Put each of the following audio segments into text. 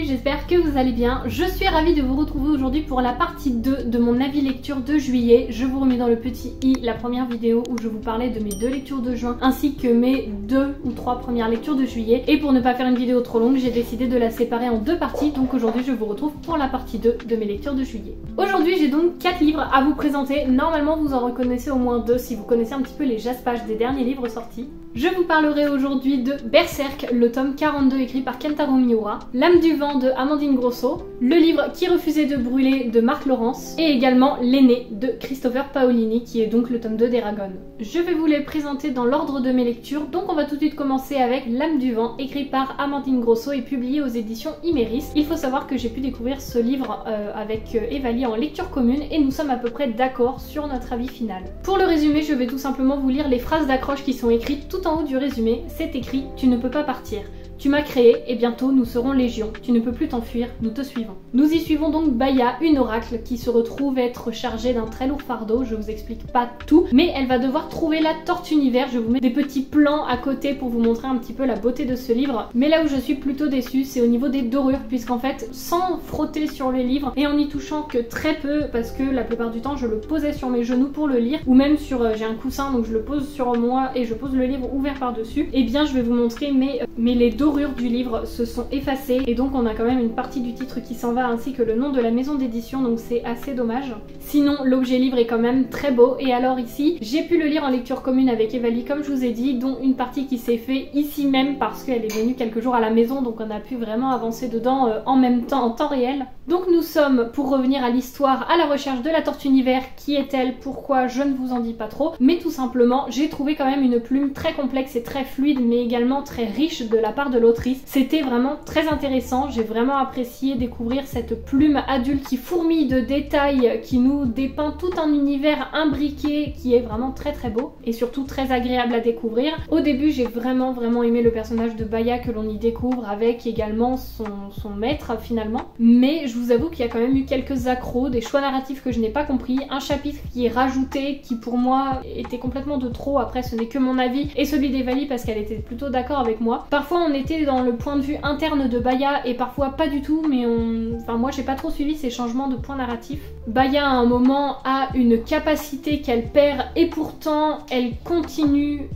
j'espère que vous allez bien. Je suis ravie de vous retrouver aujourd'hui pour la partie 2 de mon avis lecture de juillet. Je vous remets dans le petit i la première vidéo où je vous parlais de mes 2 lectures de juin ainsi que mes 2 ou 3 premières lectures de juillet. Et pour ne pas faire une vidéo trop longue, j'ai décidé de la séparer en 2 parties. Donc aujourd'hui je vous retrouve pour la partie 2 de mes lectures de juillet. Aujourd'hui j'ai donc 4 livres à vous présenter. Normalement vous en reconnaissez au moins 2 si vous connaissez un petit peu les jaspages des derniers livres sortis. Je vous parlerai aujourd'hui de Berserk, le tome 42 écrit par Kentaro Miura, L'âme du vent de Amandine Grosso, le livre Qui refusait de brûler de Marc Laurence et également L'aîné de Christopher Paolini qui est donc le tome 2 d'Eragon. Je vais vous les présenter dans l'ordre de mes lectures, donc on va tout de suite commencer avec L'âme du vent écrit par Amandine Grosso et publié aux éditions Imeris. Il faut savoir que j'ai pu découvrir ce livre avec Evali en lecture commune et nous sommes à peu près d'accord sur notre avis final. Pour le résumé, je vais tout simplement vous lire les phrases d'accroche qui sont écrites tout en haut du résumé. C'est écrit « Tu ne peux pas partir ». Tu m'as créé et bientôt nous serons légion. Tu ne peux plus t'enfuir, nous te suivons. Nous y suivons donc Baya, une oracle qui se retrouve être chargée d'un très lourd fardeau. Je vous explique pas tout, mais elle va devoir trouver la tortue univers. Je vous mets des petits plans à côté pour vous montrer un petit peu la beauté de ce livre. Mais là où je suis plutôt déçue, c'est au niveau des dorures, puisqu'en fait, sans frotter sur le livre et en n'y touchant que très peu, parce que la plupart du temps je le posais sur mes genoux pour le lire, ou même sur, j'ai un coussin donc je le pose sur moi et je pose le livre ouvert par dessus, et bien je vais vous montrer mais les dorures du livre se sont effacées et donc on a quand même une partie du titre qui s'en va ainsi que le nom de la maison d'édition, donc c'est assez dommage. Sinon l'objet livre est quand même très beau. Et alors ici j'ai pu le lire en lecture commune avec Evali comme je vous ai dit, dont une partie qui s'est fait ici même parce qu'elle est venue quelques jours à la maison, donc on a pu vraiment avancer dedans en même temps, en temps réel. Donc nous sommes, pour revenir à l'histoire, à la recherche de la tortue univers. Qui est-elle? Pourquoi? Je ne vous en dis pas trop, mais tout simplement j'ai trouvé quand même une plume très complexe et très fluide, mais également très riche de la part de l'autrice. C'était vraiment très intéressant, j'ai vraiment apprécié découvrir cette plume adulte qui fourmille de détails, qui nous dépeint tout un univers imbriqué qui est vraiment très très beau et surtout très agréable à découvrir. Au début j'ai vraiment aimé le personnage de Baya que l'on y découvre avec également son maître finalement, mais je vous avoue qu'il y a quand même eu quelques accros, des choix narratifs que je n'ai pas compris, un chapitre qui est rajouté qui pour moi était complètement de trop. Après ce n'est que mon avis et celui d'Evali parce qu'elle était plutôt d'accord avec moi. Parfois on était dans le point de vue interne de Baya et parfois pas du tout, mais enfin moi j'ai pas trop suivi ces changements de points narratifs. Baya à un moment a une capacité qu'elle perd et pourtant elle continue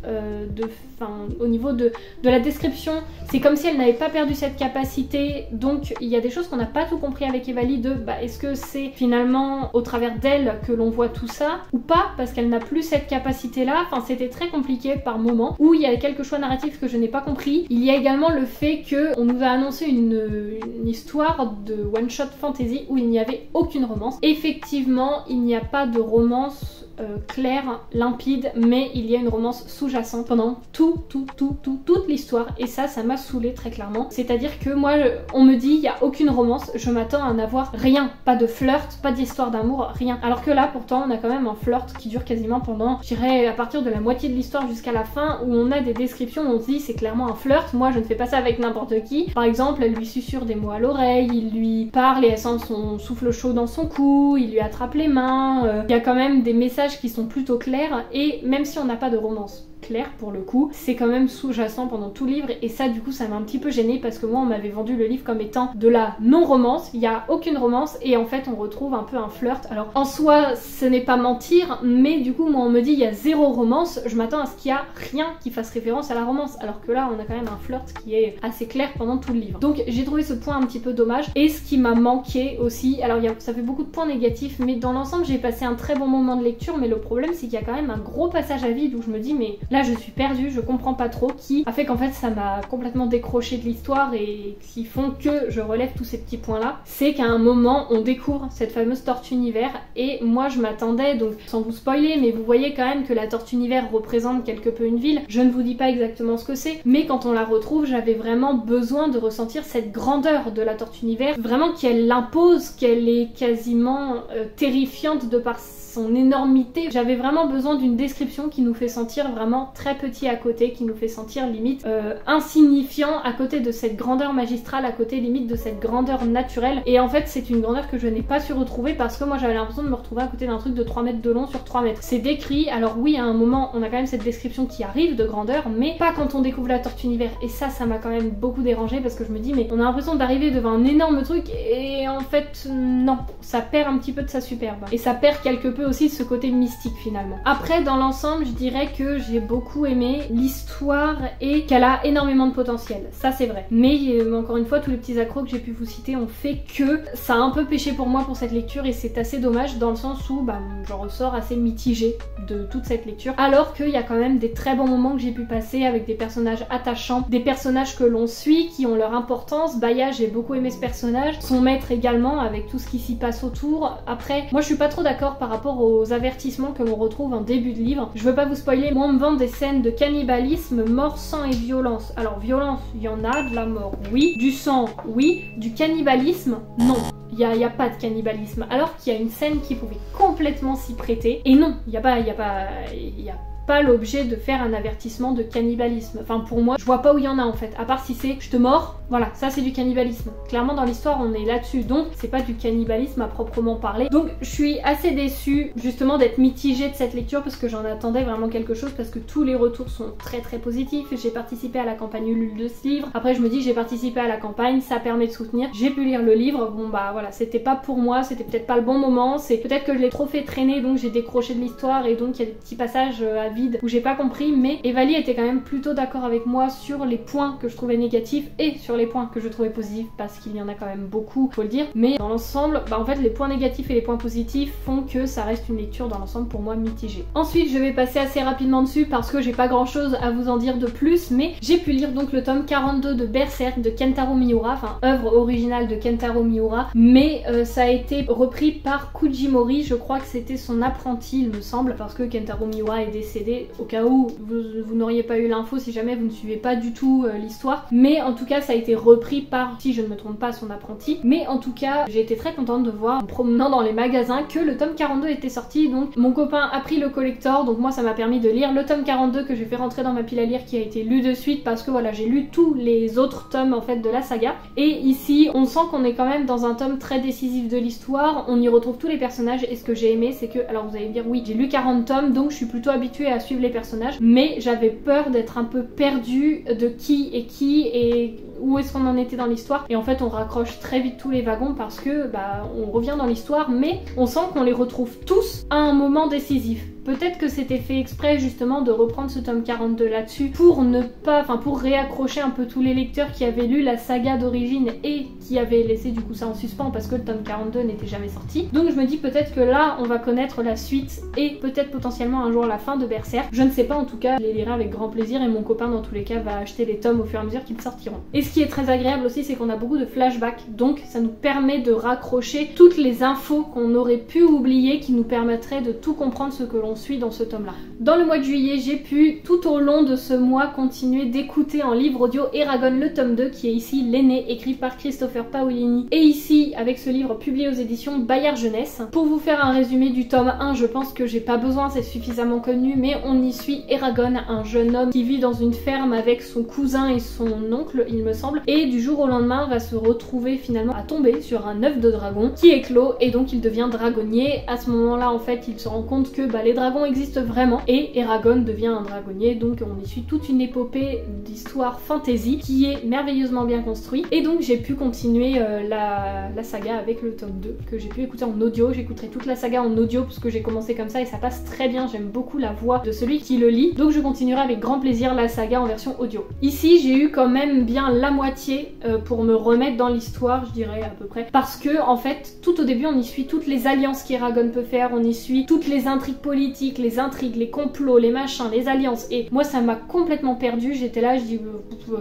au niveau de la description, c'est comme si elle n'avait pas perdu cette capacité. Donc il y a des choses qu'on n'a pas tout compris avec Evali de est-ce que c'est finalement au travers d'elle que l'on voit tout ça ou pas, parce qu'elle n'a plus cette capacité là. Enfin c'était très compliqué par moments où il y a quelques choix narratifs que je n'ai pas compris. Il y a également le fait qu'on nous a annoncé une histoire de one shot fantasy où il n'y avait aucune romance. Effectivement il n'y a pas de romance claire, limpide, mais il y a une romance sous-jacente pendant toute l'histoire et ça m'a saoulée très clairement. C'est-à-dire que moi, on me dit il n'y a aucune romance, je m'attends à n'avoir rien, pas de flirt, pas d'histoire d'amour, rien. Alors que là, pourtant, on a quand même un flirt qui dure quasiment pendant, je dirais, à partir de la moitié de l'histoire jusqu'à la fin, où on a des descriptions où on se dit c'est clairement un flirt. Moi, je ne fais pas ça avec n'importe qui. Par exemple, elle lui susurre des mots à l'oreille, il lui parle et elle sent son souffle chaud dans son cou, il lui attrape les mains. Il y a quand même des messages qui sont plutôt clairs et même si on n'a pas de romance claire pour le coup, c'est quand même sous-jacent pendant tout le livre et ça du coup ça m'a un petit peu gênée parce que moi on m'avait vendu le livre comme étant de la non-romance, il n'y a aucune romance et en fait on retrouve un peu un flirt. Alors en soi ce n'est pas mentir, mais du coup moi on me dit il y a 0 romance, je m'attends à ce qu'il y a rien qui fasse référence à la romance, alors que là on a quand même un flirt qui est assez clair pendant tout le livre. Donc j'ai trouvé ce point un petit peu dommage et ce qui m'a manqué aussi, alors ça fait beaucoup de points négatifs, mais dans l'ensemble j'ai passé un très bon moment de lecture, mais le problème c'est qu'il y a quand même un gros passage à vide où je me dis mais là je suis perdue, je comprends pas trop, qui a fait qu'en fait ça m'a complètement décroché de l'histoire et qui font que je relève tous ces petits points là. C'est qu'à un moment on découvre cette fameuse tortue univers et moi je m'attendais, donc sans vous spoiler, mais vous voyez quand même que la tortue univers représente quelque peu une ville. Je ne vous dis pas exactement ce que c'est, mais quand on la retrouve j'avais vraiment besoin de ressentir cette grandeur de la tortue univers, vraiment qu'elle l'impose, qu'elle est quasiment terrifiante de par son énormité. J'avais vraiment besoin d'une description qui nous fait sentir vraiment très petit à côté, qui nous fait sentir limite insignifiant à côté de cette grandeur magistrale, à côté limite de cette grandeur naturelle. Et en fait c'est une grandeur que je n'ai pas su retrouver parce que moi j'avais l'impression de me retrouver à côté d'un truc de 3 mètres de long sur 3 mètres. C'est décrit, alors oui à un moment on a quand même cette description qui arrive de grandeur, mais pas quand on découvre la Tortue Univers. Et ça m'a quand même beaucoup dérangé parce que je me dis mais on a l'impression d'arriver devant un énorme truc et en fait non, ça perd un petit peu de sa superbe. Et ça perd quelque peu aussi ce côté mystique finalement. Après dans l'ensemble je dirais que j'ai beaucoup aimé l'histoire et qu'elle a énormément de potentiel, ça c'est vrai. Mais encore une fois tous les petits accros que j'ai pu vous citer ont fait que ça a un peu péché pour moi pour cette lecture et c'est assez dommage dans le sens où j'en ressors assez mitigée de toute cette lecture, alors qu'il y a quand même des très bons moments que j'ai pu passer avec des personnages attachants, des personnages que l'on suit qui ont leur importance. Baya, j'ai beaucoup aimé ce personnage, son maître également avec tout ce qui s'y passe autour. Après moi je suis pas trop d'accord par rapport aux avertissements que l'on retrouve en début de livre. Je veux pas vous spoiler, moi on me vend des scènes de cannibalisme, mort, sang et violence. Alors violence, il y en a, de la mort oui, du sang oui, du cannibalisme non. Il n'y a pas de cannibalisme, alors qu'il y a une scène qui pouvait complètement s'y prêter. Et non, il n'y a pas l'objet de faire un avertissement de cannibalisme. Enfin pour moi, je vois pas où il y en a en fait, à part si c'est je te mords, voilà, ça c'est du cannibalisme. Clairement dans l'histoire on est là-dessus, donc c'est pas du cannibalisme à proprement parler. Donc je suis assez déçue justement d'être mitigée de cette lecture parce que j'en attendais vraiment quelque chose, parce que tous les retours sont très très positifs. J'ai participé à la campagne Ulule de ce livre, après je me dis j'ai participé à la campagne, ça permet de soutenir, j'ai pu lire le livre, bon bah voilà, c'était pas pour moi, c'était peut-être pas le bon moment, c'est peut-être que je l'ai trop fait traîner donc j'ai décroché de l'histoire et donc il y a des petits passages à vide où j'ai pas compris, mais Evali était quand même plutôt d'accord avec moi sur les points que je trouvais négatifs et sur les points que je trouvais positifs, parce qu'il y en a quand même beaucoup, faut le dire, mais dans l'ensemble, en fait les points négatifs et les points positifs font que ça reste une lecture dans l'ensemble pour moi mitigée. Ensuite je vais passer assez rapidement dessus parce que j'ai pas grand chose à vous en dire de plus, mais j'ai pu lire donc le tome 42 de Berserk de Kentaro Miura, enfin œuvre originale de Kentaro Miura, mais ça a été repris par Kujimori, je crois que c'était son apprenti il me semble, parce que Kentaro Miura est décédé, au cas où vous n'auriez pas eu l'info si jamais vous ne suivez pas du tout l'histoire, mais en tout cas ça a été repris par, si je ne me trompe pas, son apprenti. Mais en tout cas j'ai été très contente de voir en promenant dans les magasins que le tome 42 était sorti, donc mon copain a pris le collector, donc moi ça m'a permis de lire le tome 42 que j'ai fait rentrer dans ma pile à lire, qui a été lu de suite parce que voilà j'ai lu tous les autres tomes en fait de la saga, et ici on sent qu'on est quand même dans un tome très décisif de l'histoire, on y retrouve tous les personnages, et ce que j'ai aimé c'est que, alors vous allez me dire oui j'ai lu 40 tomes donc je suis plutôt habituée à suivre les personnages, mais j'avais peur d'être un peu perdue de qui et où est-ce qu'on en était dans l'histoire, et en fait on raccroche très vite tous les wagons parce que on revient dans l'histoire, mais on sent qu'on les retrouve tous à un moment décisif. Peut-être que c'était fait exprès justement de reprendre ce tome 42 là-dessus pour ne pas, pour réaccrocher un peu tous les lecteurs qui avaient lu la saga d'origine et qui avaient laissé du coup ça en suspens parce que le tome 42 n'était jamais sorti. Donc je me dis peut-être que là on va connaître la suite et peut-être potentiellement un jour la fin de Berserk. Je ne sais pas, en tout cas je les lirai avec grand plaisir et mon copain dans tous les cas va acheter les tomes au fur et à mesure qu'ils sortiront. Et ce qui est très agréable aussi c'est qu'on a beaucoup de flashbacks, donc ça nous permet de raccrocher toutes les infos qu'on aurait pu oublier, qui nous permettraient de tout comprendre ce que l'on suit dans ce tome là. Dans le mois de juillet j'ai pu tout au long de ce mois continuer d'écouter en livre audio Eragon le tome 2, qui est ici l'aîné, écrit par Christopher Paolini, et ici avec ce livre publié aux éditions Bayard Jeunesse. Pour vous faire un résumé du tome 1, je pense que j'ai pas besoin, c'est suffisamment connu, mais on y suit Eragon, un jeune homme qui vit dans une ferme avec son cousin et son oncle il me semble, et du jour au lendemain va se retrouver finalement à tomber sur un œuf de dragon qui éclot, et donc il devient dragonnier. À ce moment là en fait il se rend compte que les dragons existent vraiment, et Eragon devient un dragonnier, donc on y suit toute une épopée d'histoire fantasy qui est merveilleusement bien construite. Et donc j'ai pu continuer la saga avec le tome 2 que j'ai pu écouter en audio. J'écouterai toute la saga en audio parce que j'ai commencé comme ça et ça passe très bien, j'aime beaucoup la voix de celui qui le lit, donc je continuerai avec grand plaisir la saga en version audio. Ici j'ai eu quand même bien la moitié pour me remettre dans l'histoire, je dirais à peu près, parce que en fait tout au début on y suit toutes les alliances qu'Eragon peut faire, on y suit toutes les intrigues politiques politique, les intrigues, les complots, les machins, les alliances, et moi ça m'a complètement perdue. J'étais là, je dis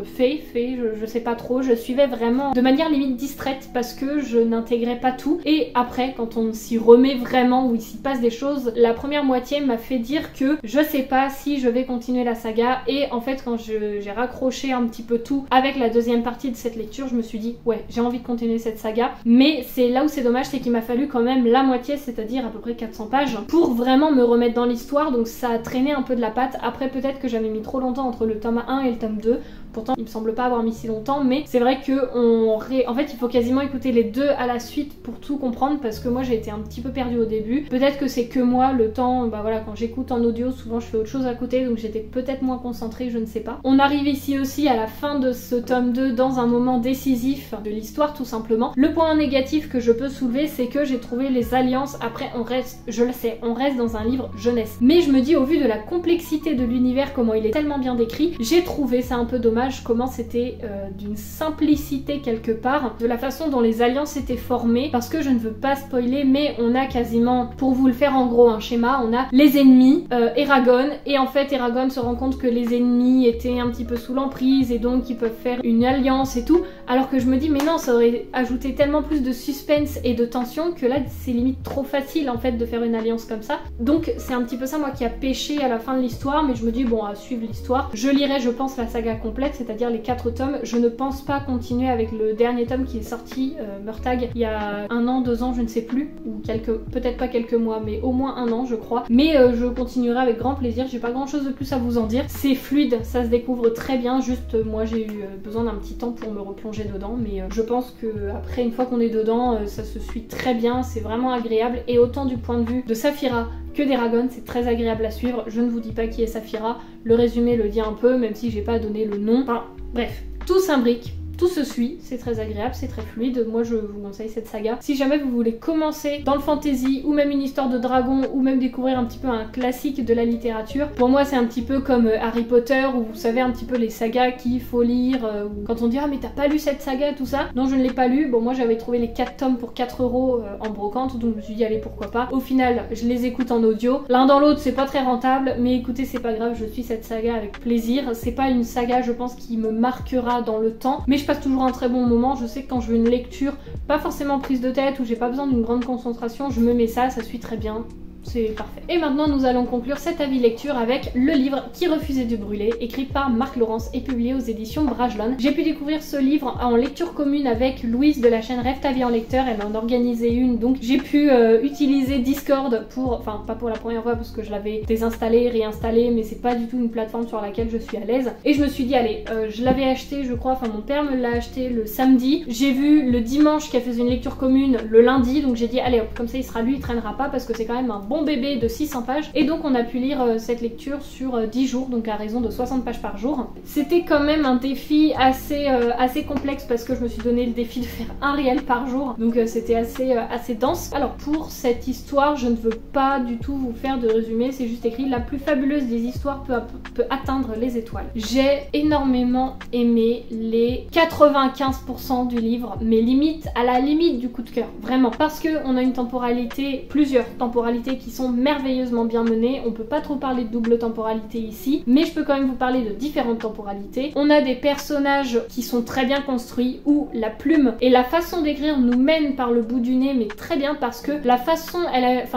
fais, je sais pas trop, je suivais vraiment de manière limite distraite parce que je n'intégrais pas tout. Et après, quand on s'y remet vraiment, où il s'y passe des choses, la première moitié m'a fait dire que je sais pas si je vais continuer la saga. Et en fait, quand j'ai raccroché un petit peu tout avec la deuxième partie de cette lecture, je me suis dit ouais, j'ai envie de continuer cette saga. Mais c'est là où c'est dommage, c'est qu'il m'a fallu quand même la moitié, c'est-à-dire à peu près 400 pages, pour vraiment me remettre dans l'histoire. Donc ça a traîné un peu de la patte. Après, peut-être que j'avais mis trop longtemps entre le tome 1 et le tome 2. Pourtant, il me semble pas avoir mis si longtemps, mais c'est vrai que en fait, il faut quasiment écouter les deux à la suite pour tout comprendre, parce que moi j'ai été un petit peu perdue au début. Peut-être que c'est que moi, le temps, bah voilà, quand j'écoute en audio, souvent je fais autre chose à côté, donc j'étais peut-être moins concentrée, je ne sais pas. On arrive ici aussi à la fin de ce tome 2, dans un moment décisif de l'histoire tout simplement. Le point négatif que je peux soulever, c'est que j'ai trouvé les alliances, après on reste, je le sais, on reste dans un livre jeunesse. Mais je me dis, au vu de la complexité de l'univers, comment il est tellement bien décrit, j'ai trouvé ça un peu dommage, comment c'était d'une simplicité quelque part, de la façon dont les alliances étaient formées, parce que je ne veux pas spoiler, mais on a quasiment, pour vous le faire en gros un schéma, on a les ennemis, Eragon, et en fait Eragon se rend compte que les ennemis étaient un petit peu sous l'emprise et donc ils peuvent faire une alliance et tout, alors que je me dis mais non, ça aurait ajouté tellement plus de suspense et de tension que là c'est limite trop facile en fait de faire une alliance comme ça. Donc c'est un petit peu ça moi qui a pêché à la fin de l'histoire, mais je me dis bon, à suivre l'histoire, je lirai je pense la saga complète, c'est-à-dire les 4 tomes. Je ne pense pas continuer avec le dernier tome qui est sorti, Murtagh, il y a 1 an, 2 ans, je ne sais plus, ou peut-être pas quelques mois, mais au moins 1 an je crois. Mais je continuerai avec grand plaisir, j'ai pas grand chose de plus à vous en dire. C'est fluide, ça se découvre très bien, juste moi j'ai eu besoin d'un petit temps pour me replonger dedans, mais je pense que après une fois qu'on est dedans, ça se suit très bien, c'est vraiment agréable, et autant du point de vue de Saphira que d'Eragon, c'est très agréable à suivre. Je ne vous dis pas qui est Saphira, le résumé le dit un peu, même si j'ai pas donné le nom. Enfin, bref, tout s'imbrique. Tout se suit, c'est très agréable, c'est très fluide. Moi je vous conseille cette saga. Si jamais vous voulez commencer dans le fantasy, ou même une histoire de dragon, ou même découvrir un petit peu un classique de la littérature, pour moi c'est un petit peu comme Harry Potter, où vous savez un petit peu les sagas qu'il faut lire, où quand on dit ah mais t'as pas lu cette saga, tout ça. Non, je ne l'ai pas lu. Bon, moi j'avais trouvé les 4 tomes pour 4 € en brocante, donc je me suis dit allez, pourquoi pas. Au final je les écoute en audio, l'un dans l'autre c'est pas très rentable, mais écoutez, c'est pas grave, je suis cette saga avec plaisir. C'est pas une saga je pense qui me marquera dans le temps, mais je passe toujours un très bon moment. Je sais que quand je veux une lecture pas forcément prise de tête, où j'ai pas besoin d'une grande concentration, je me mets ça suit très bien. C'est parfait. Et maintenant nous allons conclure cet avis lecture avec le livre Qui refusait de brûler, écrit par Marc Laurence et publié aux éditions Brajlon. J'ai pu découvrir ce livre en lecture commune avec Louise de la chaîne Rêve ta vie en lecteur, elle en organisait une, donc j'ai pu utiliser Discord pour, enfin pas pour la première fois parce que je l'avais désinstallé, réinstallé, mais c'est pas du tout une plateforme sur laquelle je suis à l'aise. Et je me suis dit allez, je l'avais acheté je crois, enfin mon père me l'a acheté le samedi, j'ai vu le dimanche qu'elle faisait une lecture commune le lundi, donc j'ai dit allez hop, comme ça il sera lu, il traînera pas, parce que c'est quand même un bon bébé de 600 pages, et donc on a pu lire cette lecture sur 10 jours, donc à raison de 60 pages par jour. C'était quand même un défi assez complexe, parce que je me suis donné le défi de faire un réel par jour, donc c'était assez dense. Alors pour cette histoire, je ne veux pas du tout vous faire de résumé, c'est juste écrit la plus fabuleuse des histoires peut atteindre les étoiles. J'ai énormément aimé les 95% du livre, mais limite à la limite du coup de cœur, vraiment, parce que on a une temporalité, plusieurs temporalités qui sont merveilleusement bien menées. On peut pas trop parler de double temporalité ici, mais je peux quand même vous parler de différentes temporalités. On a des personnages qui sont très bien construits, où la plume et la façon d'écrire nous mènent par le bout du nez, mais très bien, parce que la façon,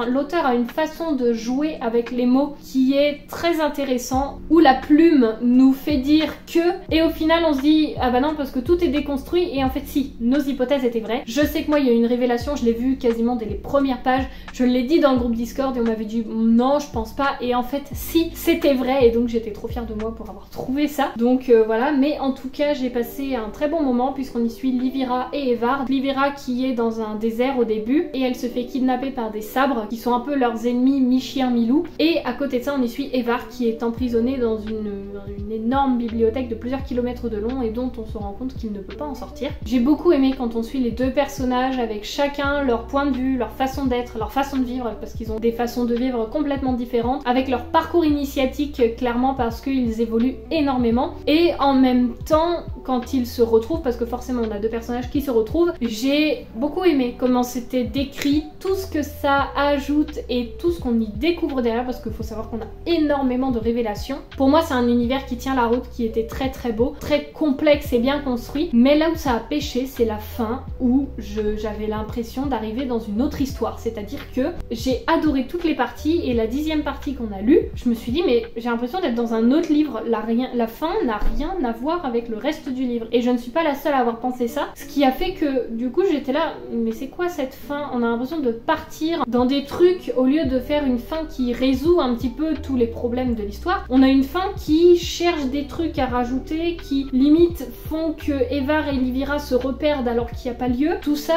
l'auteur a une façon de jouer avec les mots qui est très intéressant, où la plume nous fait dire que, et au final on se dit ah bah non, parce que tout est déconstruit, et en fait si, nos hypothèses étaient vraies. Je sais que moi il y a eu une révélation, je l'ai vue quasiment dès les premières pages, je l'ai dit dans le groupe Discord et on m'avait dit non je pense pas, et en fait si, c'était vrai, et donc j'étais trop fière de moi pour avoir trouvé ça. Donc voilà, mais en tout cas j'ai passé un très bon moment, puisqu'on y suit Livira et Evar. Livira qui est dans un désert au début, et elle se fait kidnapper par des sabres qui sont un peu leurs ennemis mi-chien mi-loup, et à côté de ça on y suit Evar qui est emprisonné dans une énorme bibliothèque de plusieurs kilomètres de long, et dont on se rend compte qu'il ne peut pas en sortir. J'ai beaucoup aimé quand on suit les deux personnages avec chacun leur point de vue, leur façon d'être, leur façon de vivre, parce qu'ils ont des façons de vivre complètement différentes, avec leur parcours initiatique clairement, parce qu'ils évoluent énormément, et en même temps quand ils se retrouvent, parce que forcément on a deux personnages qui se retrouvent. J'ai beaucoup aimé comment c'était décrit, tout ce que ça ajoute et tout ce qu'on y découvre derrière, parce qu'il faut savoir qu'on a énormément de révélations. Pour moi c'est un univers qui tient la route, qui était très très beau, très complexe et bien construit, mais là où ça a pêché c'est la fin, où j'avais l'impression d'arriver dans une autre histoire, c'est-à-dire que j'ai adoré toutes les parties et la 10e partie qu'on a lue, je me suis dit mais j'ai l'impression d'être dans un autre livre, la fin n'a rien à voir avec le reste du livre et je ne suis pas la seule à avoir pensé ça, ce qui a fait que du coup j'étais là, mais c'est quoi cette fin? On a l'impression de partir dans des trucs au lieu de faire une fin qui résout un petit peu tous les problèmes de l'histoire. On a une fin qui cherche des trucs à rajouter, qui limite font que Evar et Livira se reperdent alors qu'il n'y a pas lieu. Tout ça,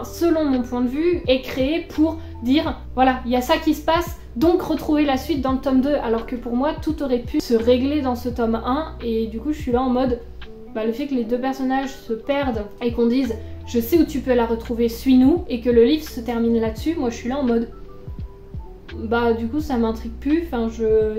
selon mon point de vue, est créé pour dire voilà, il y a ça qui se passe, donc retrouver la suite dans le tome 2, alors que pour moi tout aurait pu se régler dans ce tome 1 et du coup je suis là en mode le fait que les deux personnages se perdent et qu'on dise je sais où tu peux la retrouver, suis-nous, et que le livre se termine là-dessus, moi je suis là en mode du coup ça m'intrigue plus,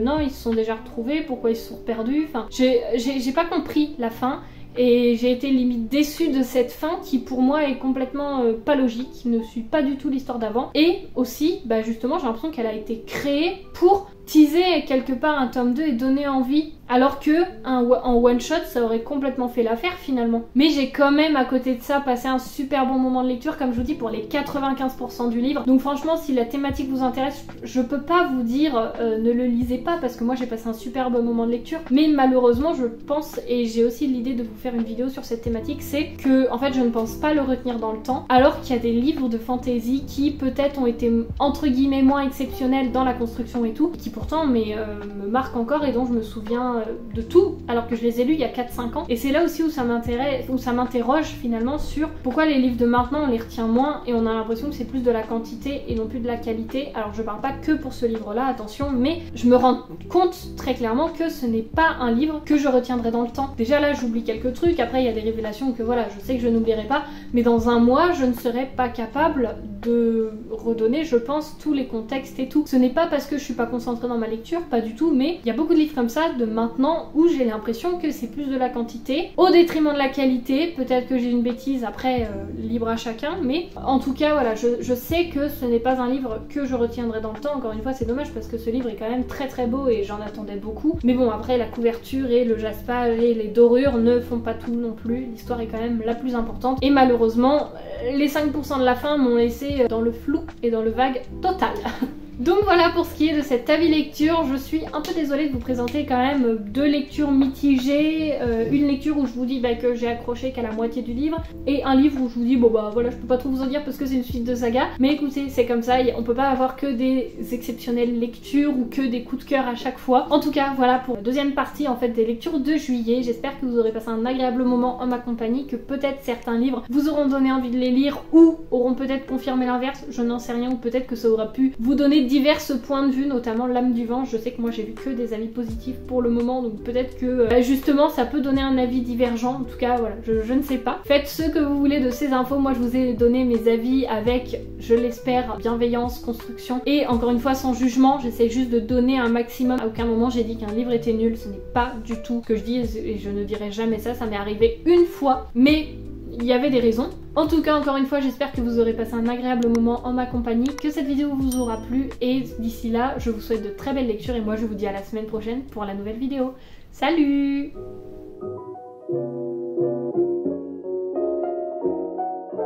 non ils se sont déjà retrouvés, pourquoi ils se sont perdus, j'ai pas compris la fin. Et j'ai été limite déçue de cette fin qui pour moi est complètement pas logique, ne suit pas du tout l'histoire d'avant. Et aussi, justement j'ai l'impression qu'elle a été créée pour teaser quelque part un tome 2 et donner envie, alors que en one shot ça aurait complètement fait l'affaire finalement. Mais j'ai quand même à côté de ça passé un super bon moment de lecture, comme je vous dis, pour les 95% du livre. Donc franchement si la thématique vous intéresse, je peux pas vous dire ne le lisez pas, parce que moi j'ai passé un super bon moment de lecture, mais malheureusement je pense, et j'ai aussi l'idée de vous faire une vidéo sur cette thématique, c'est que en fait je ne pense pas le retenir dans le temps, alors qu'il y a des livres de fantasy qui peut-être ont été entre guillemets moins exceptionnels dans la construction et tout, qui pourtant me marquent encore et dont je me souviens de tout, alors que je les ai lus il y a 4-5 ans. Et c'est là aussi où ça m'interroge finalement sur pourquoi les livres de maintenant on les retient moins et on a l'impression que c'est plus de la quantité et non plus de la qualité. Alors je parle pas que pour ce livre là, attention, mais je me rends compte très clairement que ce n'est pas un livre que je retiendrai dans le temps. Déjà là j'oublie quelques trucs, après il y a des révélations que voilà, je sais que je n'oublierai pas, mais dans un mois je ne serai pas capable de redonner, je pense, tous les contextes et tout. Ce n'est pas parce que je suis pas concentrée dans ma lecture, pas du tout, mais il y a beaucoup de livres comme ça de maintenant où j'ai l'impression que c'est plus de la quantité au détriment de la qualité. Peut-être que j'ai une bêtise, après libre à chacun, mais en tout cas voilà, je sais que ce n'est pas un livre que je retiendrai dans le temps. Encore une fois c'est dommage parce que ce livre est quand même très très beau et j'en attendais beaucoup, mais bon après la couverture et le jaspage et les dorures ne font pas tout non plus, l'histoire est quand même la plus importante et malheureusement les 5% de la fin m'ont laissé dans le flou et dans le vague total. Donc voilà pour ce qui est de cette avis lecture. Je suis un peu désolée de vous présenter quand même deux lectures mitigées, une lecture où je vous dis que j'ai accroché qu'à la moitié du livre, et un livre où je vous dis voilà, je peux pas trop vous en dire parce que c'est une suite de saga, mais écoutez c'est comme ça, on peut pas avoir que des exceptionnelles lectures ou que des coups de cœur à chaque fois. En tout cas voilà pour la deuxième partie en fait des lectures de juillet. J'espère que vous aurez passé un agréable moment en ma compagnie, que peut-être certains livres vous auront donné envie de les lire ou auront peut-être confirmé l'inverse, je n'en sais rien, ou peut-être que ça aura pu vous donner divers points de vue, notamment l'âme du vent. Je sais que moi j'ai vu que des avis positifs pour le moment, donc peut-être que justement ça peut donner un avis divergent. En tout cas voilà, je ne sais pas. Faites ce que vous voulez de ces infos. Moi je vous ai donné mes avis avec, je l'espère, bienveillance, construction et encore une fois sans jugement. J'essaie juste de donner un maximum. À aucun moment j'ai dit qu'un livre était nul, ce n'est pas du tout ce que je dis et je ne dirai jamais ça. Ça m'est arrivé une fois, mais il y avait des raisons. En tout cas, encore une fois, j'espère que vous aurez passé un agréable moment en ma compagnie, que cette vidéo vous aura plu, et d'ici là, je vous souhaite de très belles lectures et moi je vous dis à la semaine prochaine pour la nouvelle vidéo. Salut!